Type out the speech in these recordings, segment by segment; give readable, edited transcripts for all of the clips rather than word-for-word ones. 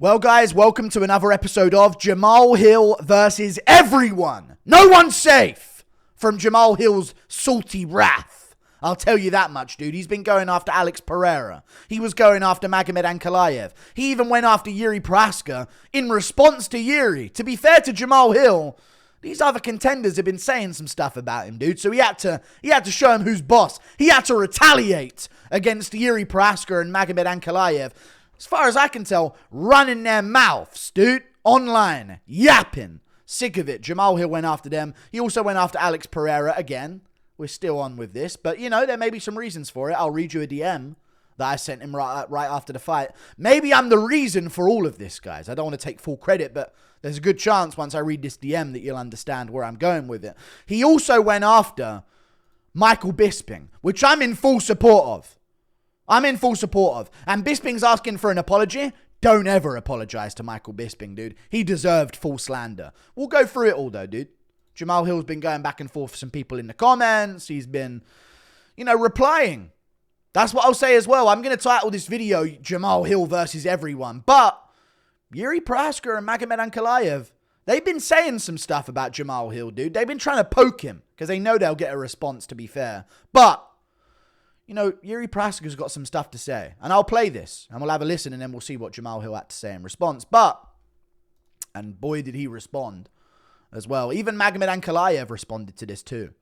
Well, guys, welcome to another episode of Jamal Hill versus everyone. No one's safe from Jamal Hill's salty wrath. I'll tell you that much, dude. He's been going after Pereira. He was going after Ankalaev. He even went after Yuri Prochazka in response to Yuri. To be fair to Jamal Hill, these other contenders have been saying some stuff about him, dude. So he had to show him who's boss. He had to retaliate against Yuri Prochazka and Ankalaev. As far as I can tell, running their mouths, dude. Online. Yapping. Sick of it. Jamal Hill went after them. He also went after Pereira again. We're still on with this. But, you know, there may be some reasons for it. I'll read you a DM that I sent him right after the fight. Maybe I'm the reason for all of this, guys. I don't want to take full credit, but there's a good chance once I read this DM that you'll understand where I'm going with it. He also went after Michael Bisping, which I'm in full support of. And Bisping's asking for an apology. Don't ever apologize to Michael Bisping, dude. He deserved full slander. We'll go through it all, though, dude. Jamal Hill's been going back and forth with some people in the comments. He's been, replying. That's what I'll say as well. I'm going to title this video Jamal Hill versus everyone. But Yuri Prochazka and Ankalaev, they've been saying some stuff about Jamal Hill, dude. They've been trying to poke him because they know they'll get a response, to be fair. But Yuri Prochazka's got some stuff to say. And I'll play this. And we'll have a listen. And then we'll see what Jamal Hill had to say in response. And boy, did he respond as well. Even Ankalaev responded to this too.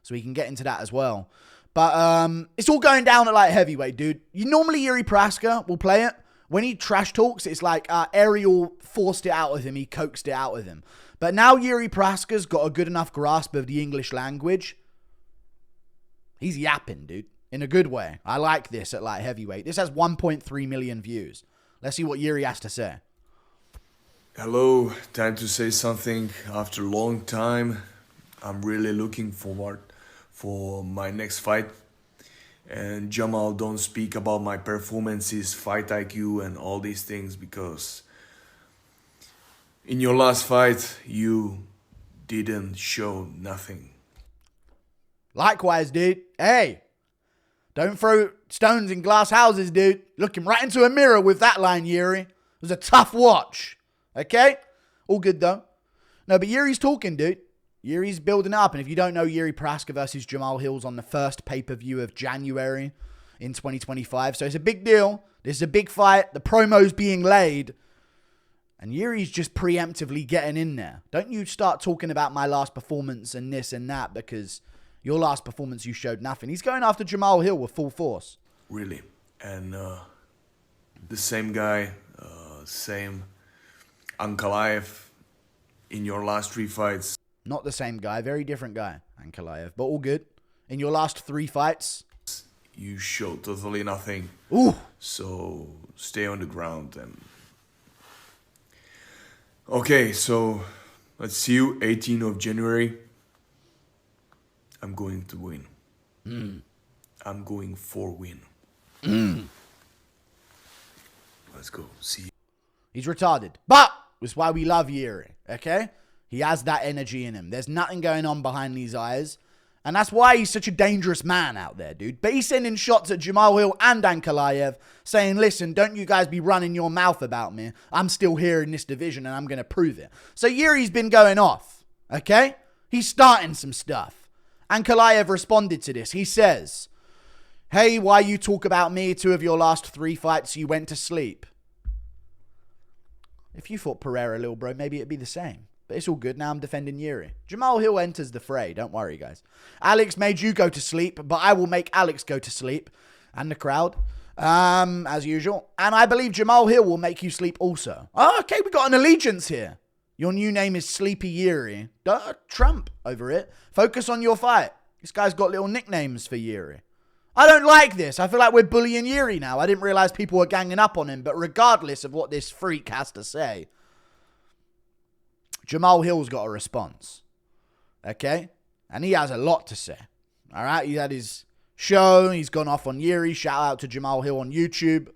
So we can get into that as well. But it's all going down at light heavyweight, dude. Normally Yuri Prochazka will play it. When he trash talks, it's like Ariel forced it out of him. He coaxed it out of him. But now Yuri Prochazka's got a good enough grasp of the English language. He's yapping, dude. In a good way. I like this at light heavyweight. This has 1.3 million views. Let's see what Yuri has to say. Hello, time to say something. After a long time, I'm really looking forward for my next fight. And Jamal, don't speak about my performances, fight IQ and all these things, because in your last fight, you didn't show nothing. Likewise, dude. Hey. Don't throw stones in glass houses, dude. Looking right into a mirror with that line, Yuri. It was a tough watch. Okay? All good, though. No, but Yuri's talking, dude. Yuri's building up. And if you don't know, Yuri Prochazka versus Jamal Hill's on the first pay-per-view of January in 2025. So it's a big deal. This is a big fight. The promo's being laid. And Yuri's just preemptively getting in there. Don't you start talking about my last performance and this and that, because your last performance, you showed nothing. He's going after Jamal Hill with full force. Really. And the same guy, same Ankalaev in your last 3 fights. Not the same guy. Very different guy, Ankalaev. But all good. In your last 3 fights, you showed totally nothing. Ooh. So stay on the ground. And okay, so let's see you 18th of January. I'm going to win. I'm going for win. Let's go. See you. He's retarded. But it's why we love Yuri, okay? He has that energy in him. There's nothing going on behind these eyes. And that's why he's such a dangerous man out there, dude. But he's sending shots at Jamal Hill and Ankalaev, saying, listen, don't you guys be running your mouth about me. I'm still here in this division and I'm going to prove it. So Yuri's been going off, okay? He's starting some stuff. Ankalaev responded to this. He says, hey, why you talk about me? 2 of your last 3 fights, you went to sleep. If you fought Pereira, little bro, maybe it'd be the same. But it's all good. Now I'm defending Yuri. Jamal Hill enters the fray. Don't worry, guys. Alex made you go to sleep, but I will make Alex go to sleep. And the crowd, as usual. And I believe Jamal Hill will make you sleep also. Oh, okay, we got an allegiance here. Your new name is Sleepy Yuri. Trump over it. Focus on your fight. This guy's got little nicknames for Yuri. I don't like this. I feel like we're bullying Yuri now. I didn't realize people were ganging up on him. But regardless of what this freak has to say, Jamal Hill's got a response. Okay? And he has a lot to say. All right? He had his show. He's gone off on Yuri. Shout out to Jamal Hill on YouTube.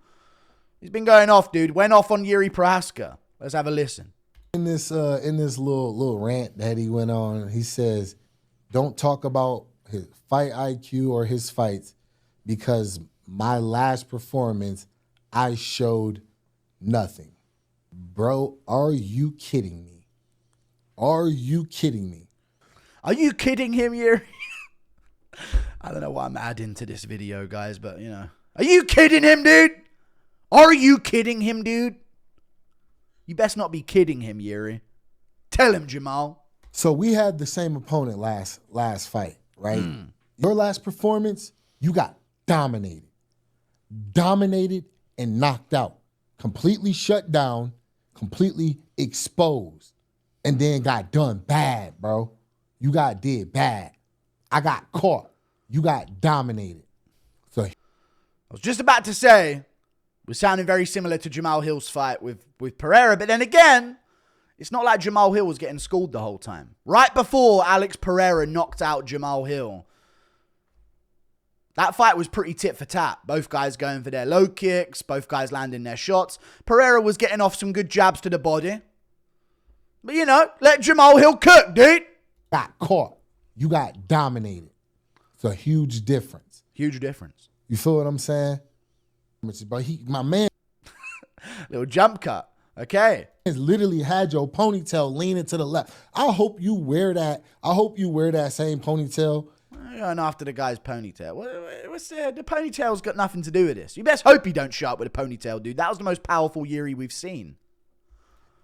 He's been going off, dude. Went off on Yuri Prochazka. Let's have a listen. In this little rant that he went on, he says, don't talk about his fight IQ or his fights, because my last performance, I showed nothing. Bro, are you kidding me? Are you kidding me? Are you kidding him, Yuri? I don't know why I'm adding to this video, guys, but, you know. Are you kidding him, dude? Are you kidding him, dude? You best not be kidding him, Yuri. Tell him, Jamal. So we had the same opponent last fight, right? Your last performance, you got dominated. Dominated and knocked out. Completely shut down, completely exposed, and then got done bad, bro. You got did bad. I got caught. You got dominated. So I was just about to say, we're sounding very similar to Jamal Hill's fight with Pereira, but then again, it's not like Jamal Hill was getting schooled the whole time. Right before Alex Pereira knocked out Jamal Hill, that fight was pretty tit for tat. Both guys going for their low kicks, both guys landing their shots. Pereira was getting off some good jabs to the body. But, you know, let Jamal Hill cook, dude. Got caught. You got dominated. It's a huge difference. Huge difference. You feel what I'm saying? But my man Little jump cut. Okay. has literally had your ponytail leaning to the left. I hope you wear that. I hope you wear that same ponytail. Going after the guy's ponytail. What's the ponytail's got nothing to do with this. You best hope he don't show up with a ponytail, dude. That was the most powerful Yuri we've seen.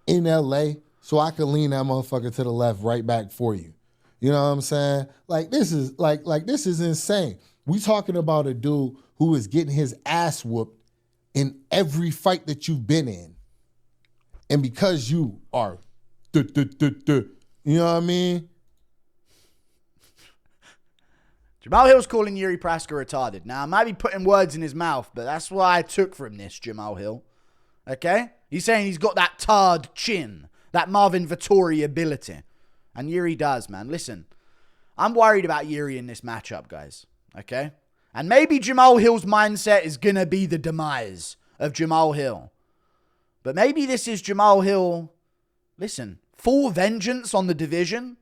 In LA, so I can lean that motherfucker to the left right back for you. You know what I'm saying? Like this is this is insane. We talking about a dude who is getting his ass whooped in every fight that you've been in. And because you are you know what I mean? Jamal Hill's calling Yuri Prochazka retarded. Now, I might be putting words in his mouth, but that's what I took from this, Jamal Hill. Okay? He's saying he's got that tarred chin, that Marvin Vettori ability. And Yuri does, man. Listen, I'm worried about Yuri in this matchup, guys. Okay? And maybe Jamal Hill's mindset is going to be the demise of Jamal Hill. But maybe this is Jamal Hill, listen, full vengeance on the division,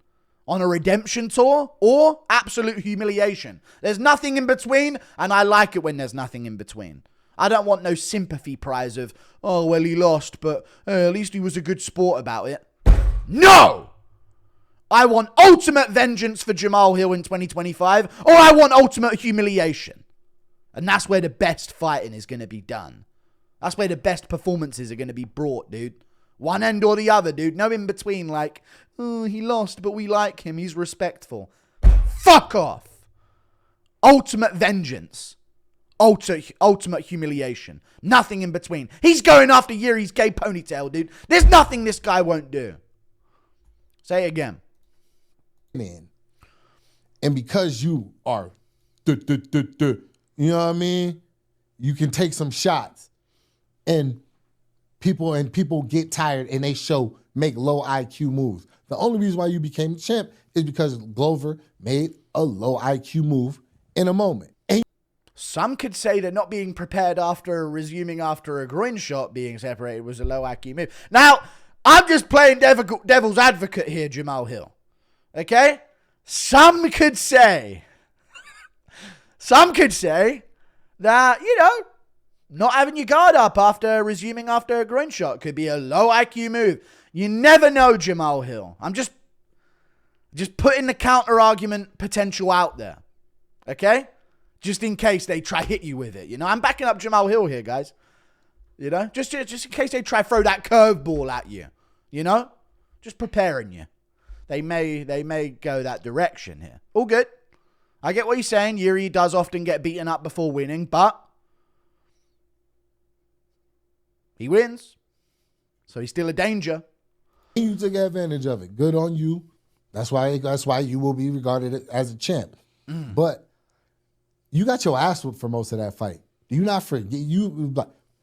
on a redemption tour, or absolute humiliation. There's nothing in between, and I like it when there's nothing in between. I don't want no sympathy prize of, oh, well, he lost, but at least he was a good sport about it. No! I want ultimate vengeance for Jamal Hill in 2025, or I want ultimate humiliation. And that's where the best fighting is going to be done. That's where the best performances are going to be brought, dude. One end or the other, dude. No in between, like, oh, he lost, but we like him. He's respectful. Fuck off. Ultimate vengeance. Ultimate humiliation. Nothing in between. He's going after Yuri's gay ponytail, dude. There's nothing this guy won't do. Say it again. And because you are you know what I mean? You can take some shots. And people get tired and they make low IQ moves. The only reason why you became champ is because Glover made a low IQ move in a moment. And some could say that not being prepared resuming after a groin shot being separated was a low IQ move. Now, I'm just playing devil's advocate here, Jamal Hill. Okay? Some could say that, you know, not having your guard up resuming after a groin shot could be a low IQ move. You never know, Jamal Hill. I'm just putting the counter argument potential out there. Okay? Just in case they try hit you with it. You know, I'm backing up Jamal Hill here, guys. You know, just in case they try throw that curveball at you. You know? Just preparing you. They may go that direction here. All good. I get what you're saying. Yuri does often get beaten up before winning, but he wins. So he's still a danger. you took advantage of it. Good on you. That's why you will be regarded as a champ. But you got your ass whooped for most of that fight. Do you not forget?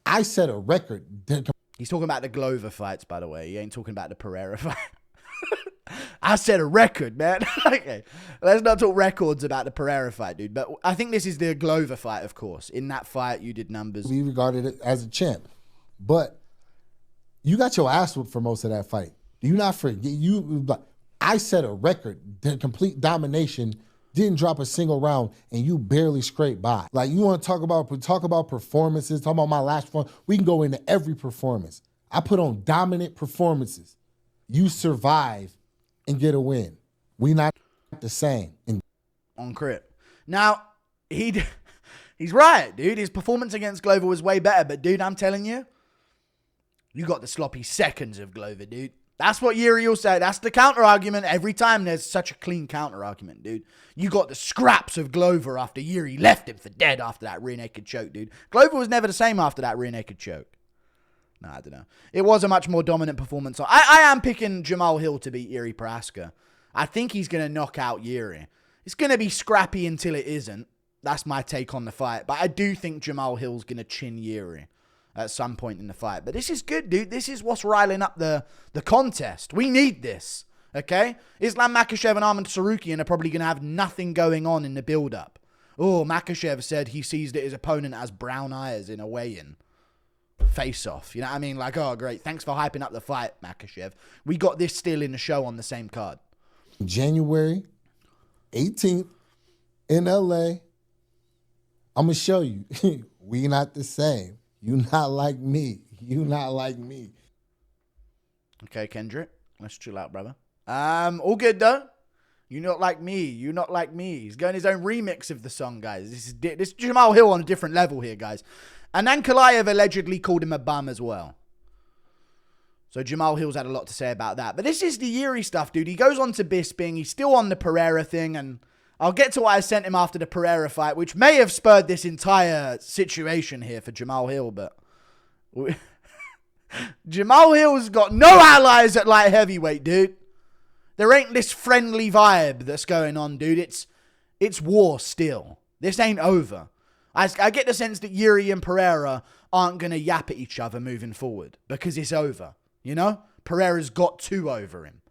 I set a record. He's talking about the Glover fights, by the way. He ain't talking about the Pereira fight. I set a record, man. Okay, let's not talk records about the Pereira fight, dude. But I think this is the Glover fight, of course. In that fight, you did numbers. Be regarded as a champ. But you got your ass whooped for most of that fight. Do you not forget? I set a record. The complete domination. Didn't drop a single round, and you barely scraped by. Like, you want to talk about performances, talk about my last performance. We can go into every performance. I put on dominant performances. You survive and get a win. We not the same. On Crip. Now, he's right, dude. His performance against Glover was way better. But, dude, I'm telling you, you got the sloppy seconds of Glover, dude. That's what Yuri will say. That's the counter-argument. Every time there's such a clean counter-argument, dude. You got the scraps of Glover after Yuri left him for dead after that rear naked choke, dude. Glover was never the same after that rear naked choke. Nah, I don't know. It was a much more dominant performance. I am picking Jamal Hill to beat Yuri Prochazka. I think he's going to knock out Yuri. It's going to be scrappy until it isn't. That's my take on the fight. But I do think Jamal Hill's going to chin Yuri at some point in the fight. But this is good, dude. This is what's riling up the contest. We need this, okay? Islam Makhachev and Arman Tsarukyan are probably going to have nothing going on in the build-up. Oh, Makhachev said he sees that his opponent has brown eyes in a weigh-in. Face-off. You know what I mean? Like, oh, great. Thanks for hyping up the fight, Makhachev. We got this still in the show on the same card. January 18th in LA. I'm going to show you. We not the same. You not like me. You not like me. Okay, Kendrick. Let's chill out, brother. All good, though. You not like me. You not like me. He's going his own remix of the song, guys. This is Jamal Hill on a different level here, guys. And Ankalaev allegedly called him a bum as well. So Jamal Hill's had a lot to say about that. But this is the Yuri stuff, dude. He goes on to Bisping. He's still on the Pereira thing. And I'll get to what I sent him after the Pereira fight, which may have spurred this entire situation here for Jamal Hill. But Jamal Hill's got no allies at light heavyweight, dude. There ain't this friendly vibe that's going on, dude. It's war still. This ain't over. I get the sense that Yuri and Pereira aren't going to yap at each other moving forward because it's over. You know? Pereira's got two over him.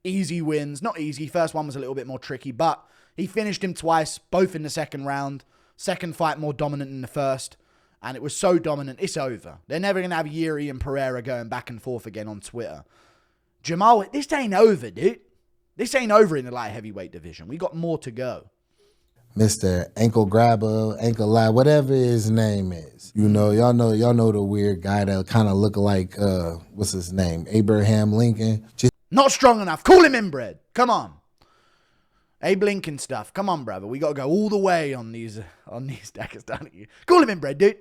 Easy wins. Not easy. First one was a little bit more tricky, but he finished him twice, both in the second round. Second fight more dominant than the first. And it was so dominant, it's over. They're never going to have Yuri and Pereira going back and forth again on Twitter. Jamal, this ain't over, dude. This ain't over in the light heavyweight division. We got more to go. Mr. Ankle Grabber, Ankle Lad, whatever his name is. You know, y'all know the weird guy that kind of look like, what's his name? Abraham Lincoln. Not strong enough. Call him inbred. Come on. Abe Lincoln stuff. Come on, brother. We got to go all the way on these Daggers down at you. Call him inbred, dude.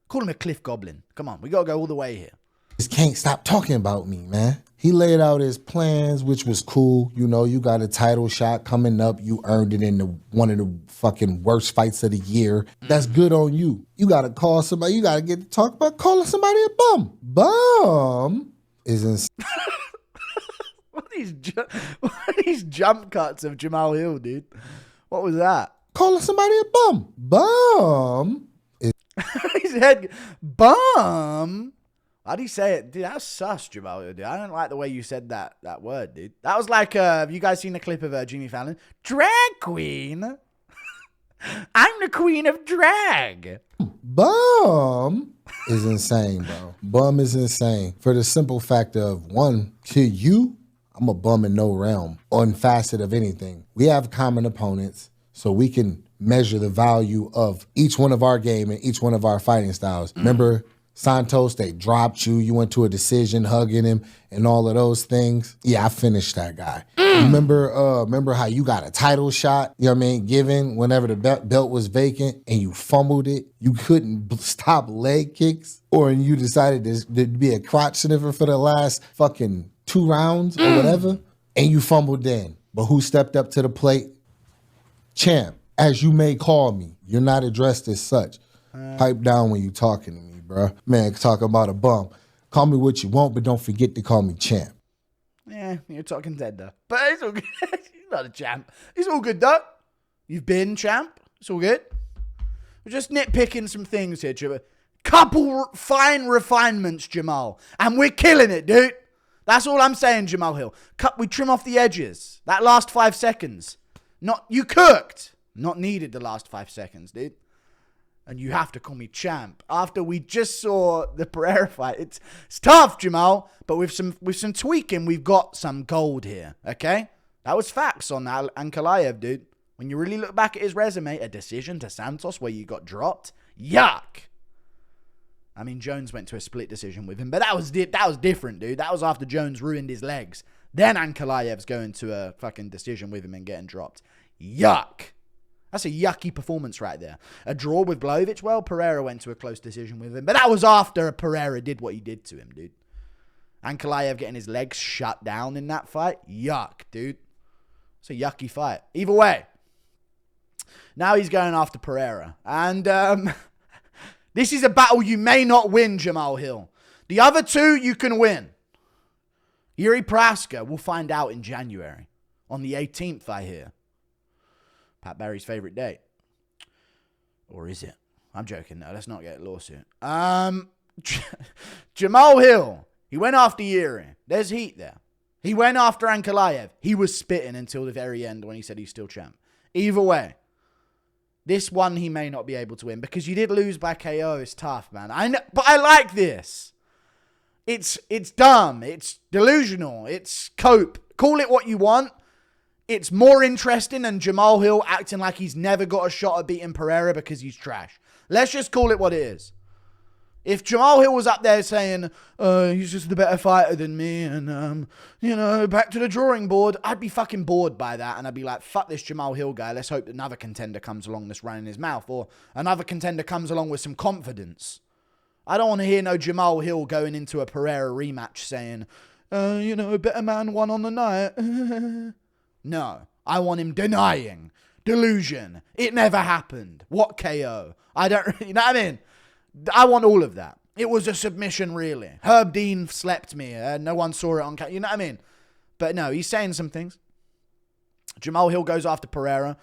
Call him a cliff goblin. Come on. We got to go all the way here. Just can't stop talking about me, man. He laid out his plans, which was cool. You know, you got a title shot coming up. You earned it in one of the fucking worst fights of the year. That's good on you. You got to call somebody. You got to get to talk about calling somebody a bum. Bum is insane. What are these jump cuts of Jamal Hill, dude? What was that? Calling somebody a bum. Bum is... His head... Bum? How'd he say it? Dude, that's sus, Jamal Hill, dude. I don't like the way you said that word, dude. That was like, have you guys seen the clip of Jimmy Fallon? Drag queen? I'm the queen of drag. Bum is insane, bro. Bum is insane. For the simple fact of, one, to you, I'm a bum in no realm on facet of anything. We have common opponents, so we can measure the value of each one of our game and each one of our fighting styles. Remember Santos, they dropped you. You went to a decision, hugging him, and all of those things. Yeah, I finished that guy. Remember how you got a title shot, you know what I mean, given whenever the belt was vacant and you fumbled it. You couldn't stop leg kicks, or you decided to be a crotch sniffer for the last fucking 2 rounds or whatever, and you fumbled then. But who stepped up to the plate? Champ, as you may call me. You're not addressed as such. Pipe down when you talking to me, bro. Man, talk about a bum. Call me what you want, but don't forget to call me champ. Yeah, you're talking dead, though. But it's all good. He's not a champ. It's all good, though. You've been champ. It's all good. We're just nitpicking some things here, Jamal. Couple fine refinements, Jamal. And we're killing it, dude. That's all I'm saying, Jamal Hill. We trim off the edges. That last 5 seconds. You cooked. Not needed the last 5 seconds, dude. And you have to call me champ. After we just saw the Pereira fight. It's tough, Jamal. But with some tweaking, we've got some gold here. Okay? That was facts on that Ankalaev, dude. When you really look back at his resume, a decision to Santos where you got dropped. Yuck. I mean, Jones went to a split decision with him, but that was different, dude. That was after Jones ruined his legs. Then Ankalaev's going to a fucking decision with him and getting dropped. Yuck. That's a yucky performance right there. A draw with Blachowicz. Well, Pereira went to a close decision with him, but that was after Pereira did what he did to him, dude. Ankalaev getting his legs shut down in that fight. Yuck, dude. It's a yucky fight. Either way. Now he's going after Pereira. And this is a battle you may not win, Jamal Hill. The other two you can win. Yuri Prochazka, we'll find out in January. On the 18th, I hear. Pat Barry's favorite date. Or is it? I'm joking. No, let's not get a lawsuit. Jamal Hill. He went after Yuri. There's heat there. He went after Ankalaev. He was spitting until the very end when he said he's still champ. Either way. This one he may not be able to win because you did lose by KO. It's tough, man. I know, but I like this. It's dumb. It's delusional. It's cope. Call it what you want. It's more interesting than Jamal Hill acting like he's never got a shot at beating Pereira because he's trash. Let's just call it what it is. If Jamal Hill was up there saying, he's just the better fighter than me and, back to the drawing board, I'd be fucking bored by that. And I'd be like, fuck this Jamal Hill guy. Let's hope another contender comes along that's running his mouth or another contender comes along with some confidence. I don't want to hear no Jamal Hill going into a Pereira rematch saying, better man won on the night. No, I want him denying. Delusion. It never happened. What KO? I don't, you know what I mean? I want all of that. It was a submission, really. Herb Dean slept me. No one saw it on camera. You know what I mean? But no, he's saying some things. Jamal Hill goes after Pereira.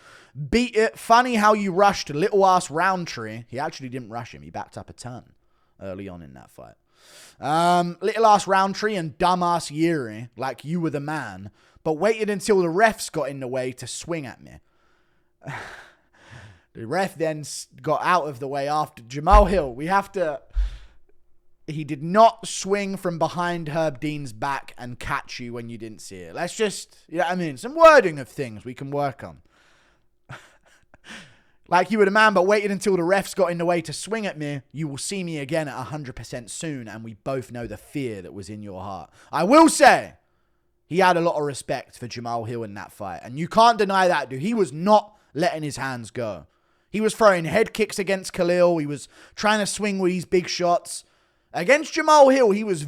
Beat it. Funny how you rushed little ass Roundtree. He actually didn't rush him. He backed up a ton early on in that fight. Little ass Roundtree and dumbass Yuri, like you were the man, but waited until the refs got in the way to swing at me. The ref then got out of the way after Jamal Hill. He did not swing from behind Herb Dean's back and catch you when you didn't see it. Let's just, some wording of things we can work on. Like you were the man, but waited until the refs got in the way to swing at me. You will see me again at 100% soon, and we both know the fear that was in your heart. I will say, he had a lot of respect for Jamal Hill in that fight, and you can't deny that, dude. He was not letting his hands go. He was throwing head kicks against Khalil. He was trying to swing with these big shots. Against Jamal Hill, he was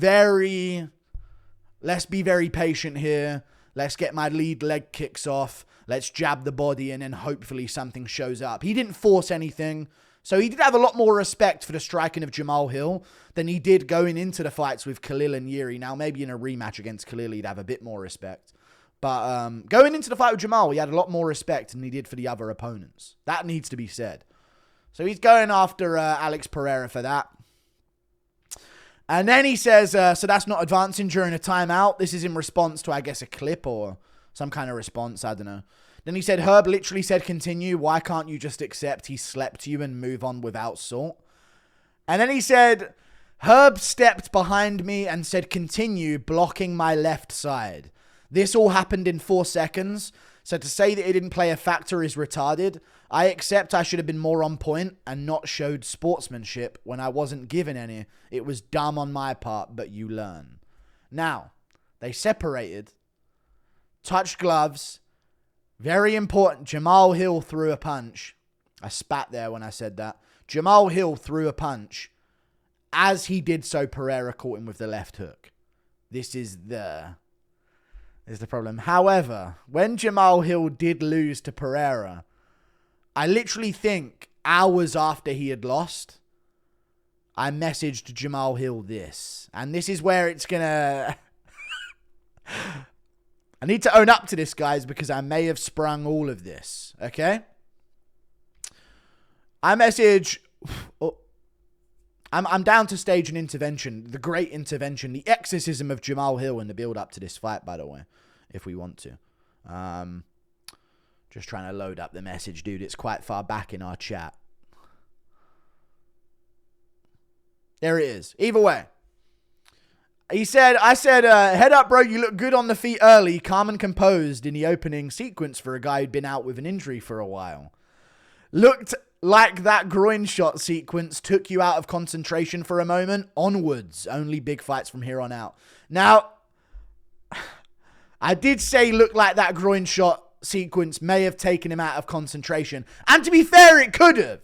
let's be very patient here. Let's get my lead leg kicks off. Let's jab the body and then hopefully something shows up. He didn't force anything. So he did have a lot more respect for the striking of Jamal Hill than he did going into the fights with Khalil and Yuri. Now, maybe in a rematch against Khalil, he'd have a bit more respect. But going into the fight with Jamal, he had a lot more respect than he did for the other opponents. That needs to be said. So he's going after Alex Pereira for that. And then he says, so that's not advancing during a timeout. This is in response to, I guess, a clip or some kind of response. I don't know. Then he said, Herb literally said, continue. Why can't you just accept he slept you and move on without salt? And then he said, Herb stepped behind me and said, continue, blocking my left side. This all happened in 4 seconds, so to say that it didn't play a factor is retarded. I accept I should have been more on point and not showed sportsmanship when I wasn't given any. It was dumb on my part, but you learn. Now, they separated, touched gloves. Very important, Jamal Hill threw a punch. I spat there when I said that. Jamal Hill threw a punch. As he did so, Pereira caught him with the left hook. This is the problem. However, when Jamal Hill did lose to Pereira, I literally think hours after he had lost, I messaged Jamal Hill this. And this is where it's gonna... I need to own up to this, guys, because I may have sprung all of this. Okay? I message... I'm down to stage an intervention. The great intervention. The exorcism of Jamal Hill in the build-up to this fight, by the way. If we want to. Just trying to load up the message, dude. It's quite far back in our chat. There it is. Either way. I said, head up, bro. You look good on the feet early. Calm and composed in the opening sequence for a guy who'd been out with an injury for a while. Looked like that groin shot sequence took you out of concentration for a moment, onwards. Only big fights from here on out. Now, I did say look like that groin shot sequence may have taken him out of concentration. And to be fair, it could have.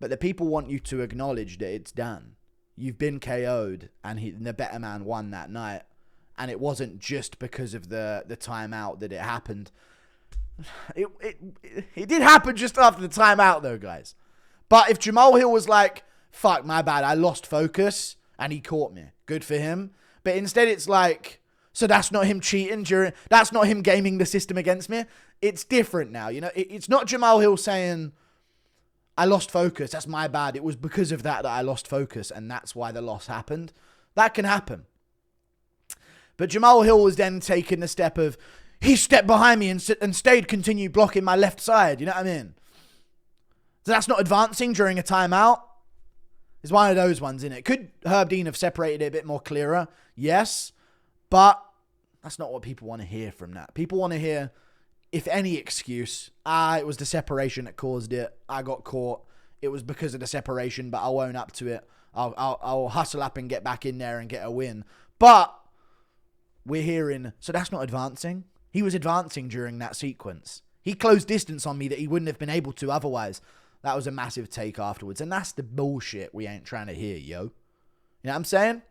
But the people want you to acknowledge that it's done. You've been KO'd and the better man won that night. And it wasn't just because of the timeout that it happened. It did happen just after the timeout though, guys. But if Jamal Hill was like, fuck, my bad, I lost focus and he caught me. Good for him. But instead it's like, so that's not him cheating that's not him gaming the system against me. It's different now, you know. It's not Jamal Hill saying, I lost focus, that's my bad. It was because of that I lost focus and that's why the loss happened. That can happen. But Jamal Hill was then taking the step of, he stepped behind me and continued blocking my left side. You know what I mean? So that's not advancing during a timeout. It's one of those ones, isn't it? Could Herb Dean have separated it a bit more clearer? Yes. But that's not what people want to hear from that. People want to hear, if any excuse, it was the separation that caused it. I got caught. It was because of the separation, but I'll own up to it. I'll hustle up and get back in there and get a win. But we're hearing, so that's not advancing. He was advancing during that sequence. He closed distance on me that he wouldn't have been able to otherwise. That was a massive take afterwards. And that's the bullshit we ain't trying to hear, yo. You know what I'm saying?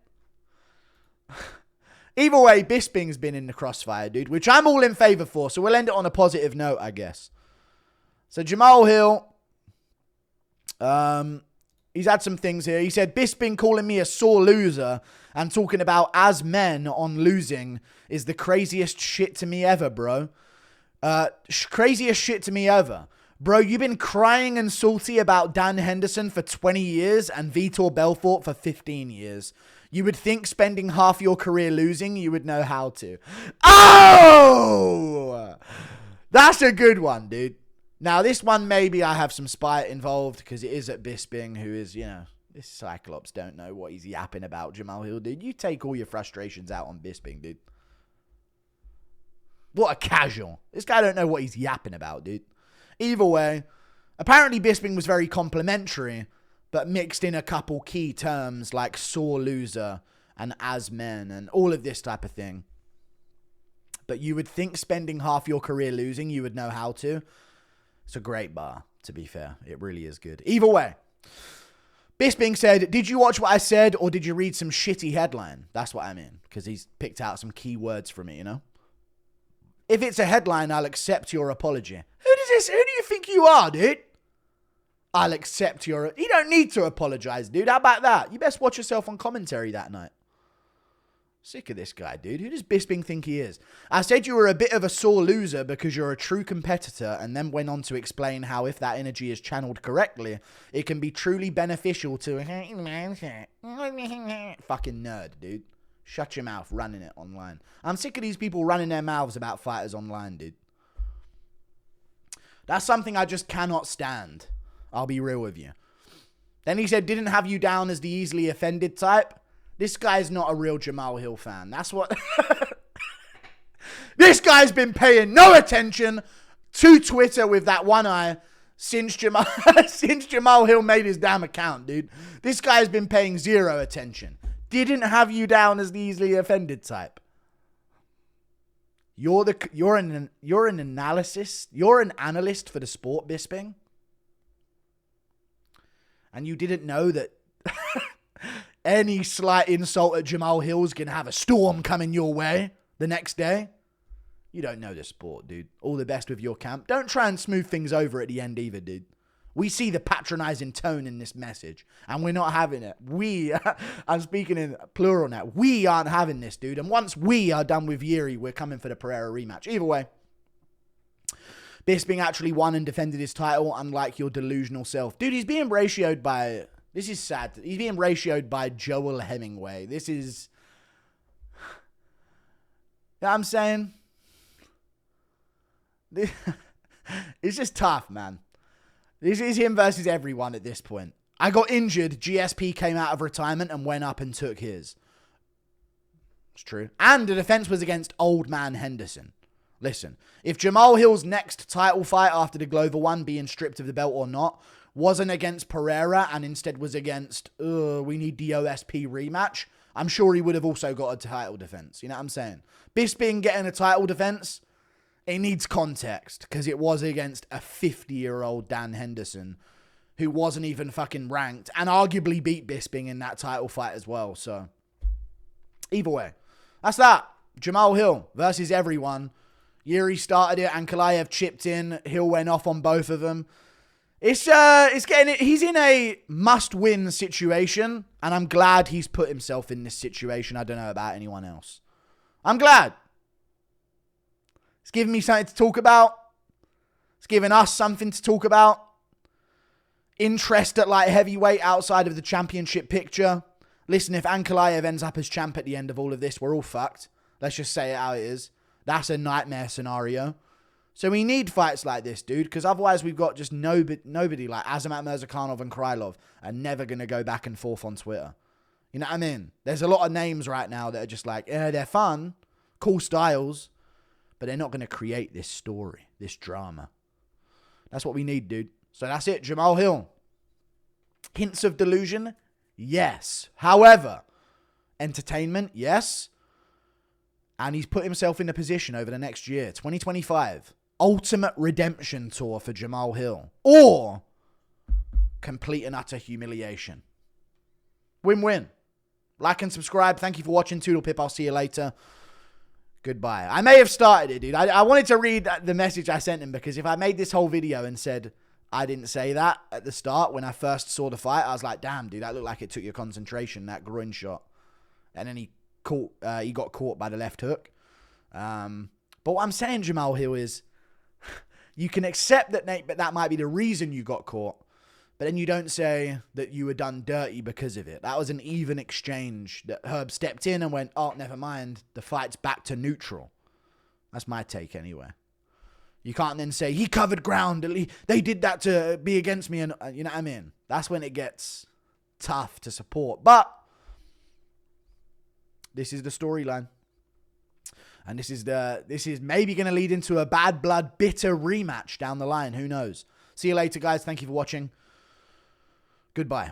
Either way, Bisping's been in the crossfire, dude, which I'm all in favor for. So we'll end it on a positive note, I guess. So Jamal Hill, he's had some things here. He said, Bisping calling me a sore loser and talking about as men on losing is the craziest shit to me ever, bro. Craziest shit to me ever. Bro, you've been crying and salty about Dan Henderson for 20 years and Vitor Belfort for 15 years. You would think spending half your career losing, you would know how to. Oh! That's a good one, dude. Now, this one, maybe I have some spite involved because it is at Bisping, who is, you know, this Cyclops don't know what he's yapping about, Jamal Hill, dude. You take all your frustrations out on Bisping, dude. What a casual. This guy don't know what he's yapping about, dude. Either way, apparently Bisping was very complimentary, but mixed in a couple key terms like sore loser and as men and all of this type of thing. But you would think spending half your career losing, you would know how to. It's a great bar, to be fair. It really is good. Either way, Bisping said, did you watch what I said or did you read some shitty headline? That's what I mean, because he's picked out some key words from it, you know? If it's a headline, I'll accept your apology. Who do you think you are, dude? I'll accept your... You don't need to apologize, dude. How about that? You best watch yourself on commentary that night. Sick of this guy, dude. Who does Bisping think he is? I said you were a bit of a sore loser because you're a true competitor and then went on to explain how if that energy is channeled correctly, it can be truly beneficial to... Fucking nerd, dude. Shut your mouth running it online. I'm sick of these people running their mouths about fighters online, dude. That's something I just cannot stand. I'll be real with you. Then he said, didn't have you down as the easily offended type. This guy's not a real Jamal Hill fan. That's what... This guy's been paying no attention to Twitter with that one eye since Jamal Hill made his damn account, dude. This guy's been paying zero attention. Didn't have you down as the easily offended type. You're an analyst for the sport, Bisping. And you didn't know that any slight insult at Jamal Hill's gonna have a storm coming your way the next day. You don't know the sport, dude. All the best with your camp. Don't try and smooth things over at the end either, dude. We see the patronizing tone in this message, and we're not having it. I'm speaking in plural now. We aren't having this, dude. And once we are done with Yuri, we're coming for the Pereira rematch. Either way, Bisping actually won and defended his title, unlike your delusional self. Dude, he's being ratioed by... This is sad. He's being ratioed by Joel Hemingway. This is... You know what I'm saying? It's just tough, man. This is him versus everyone at this point. I got injured. GSP came out of retirement and went up and took his. It's true. And the defense was against old man Henderson. Listen, if Jamal Hill's next title fight after the Glover one, being stripped of the belt or not, wasn't against Pereira and instead was against, we need the OSP rematch, I'm sure he would have also got a title defense. You know what I'm saying? Bisping getting a title defense, it needs context because it was against a 50-year-old Dan Henderson who wasn't even fucking ranked and arguably beat Bisping in that title fight as well. So, either way, that's that. Jamal Hill versus everyone. Yuri started it, Ankalaev chipped in, Hill went off on both of them. He's in a must-win situation, and I'm glad he's put himself in this situation. I don't know about anyone else. I'm glad. It's giving me something to talk about. It's giving us something to talk about. Interest at light heavyweight outside of the championship picture. Listen, if Ankalaev ends up as champ at the end of all of this, we're all fucked. Let's just say it how it is. That's a nightmare scenario. So we need fights like this, dude, because otherwise we've got just nobody like Azamat Mirzakhanov and Krylov are never going to go back and forth on Twitter. You know what I mean? There's a lot of names right now that are just like, yeah, they're fun, cool styles, but they're not going to create this story, this drama. That's what we need, dude. So that's it, Jamal Hill. Hints of delusion? Yes. However, entertainment? Yes. And he's put himself in a position over the next year, 2025. Ultimate redemption tour for Jamal Hill. Or complete and utter humiliation. Win-win. Like and subscribe. Thank you for watching. Toodle Pip. I'll see you later. Goodbye. I may have started it, dude. I wanted to read the message I sent him because if I made this whole video and said I didn't say that at the start when I first saw the fight, I was like, damn, dude, that looked like it took your concentration, that groin shot. And then he got caught by the left hook. But what I'm saying, Jamal Hill, is you can accept that, Nate, but that might be the reason you got caught. But then you don't say that you were done dirty because of it. That was an even exchange that Herb stepped in and went, oh, never mind. The fight's back to neutral. That's my take anyway. You can't then say, he covered ground. They did that to be against me. And you know what I mean? That's when it gets tough to support. But this is the storyline. And this is maybe going to lead into a bad blood, bitter rematch down the line. Who knows? See you later, guys. Thank you for watching. Goodbye.